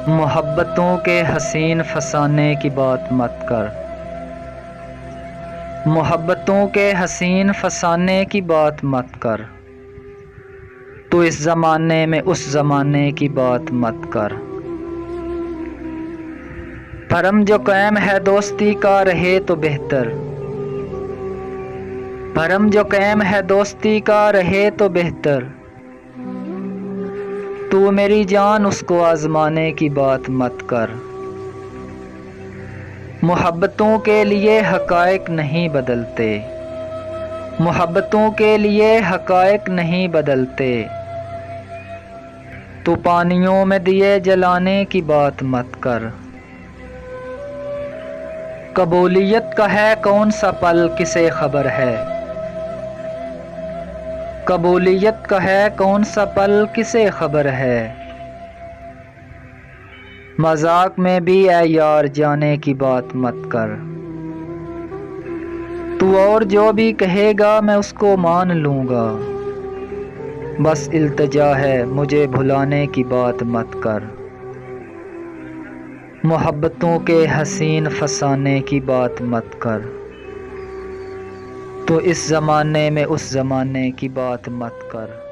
محبتوں کے حسین فسانے کی بات مت کر، محبتوں کے حسین فسانے کی بات مت کر، تو اس زمانے میں اس زمانے کی بات مت کر۔ بھرم جو قائم ہے دوستی کا رہے تو بہتر، بھرم جو قائم ہے دوستی کا رہے تو بہتر، تو میری جان اس کو آزمانے کی بات مت کر۔ محبتوں کے لیے حقائق نہیں بدلتے، محبتوں کے لیے حقائق نہیں بدلتے، تو پانیوں میں دیے جلانے کی بات مت کر۔ قبولیت کا ہے کون سا پل کسے خبر ہے، قبولیت کا ہے کون سا پل کسے خبر ہے، مذاق میں بھی اے یار جانے کی بات مت کر۔ تو اور جو بھی کہے گا میں اس کو مان لوں گا، بس التجا ہے مجھے بھلانے کی بات مت کر۔ محبتوں کے حسین فسانے کی بات مت کر، تو اس زمانے میں اس زمانے کی بات مت کر۔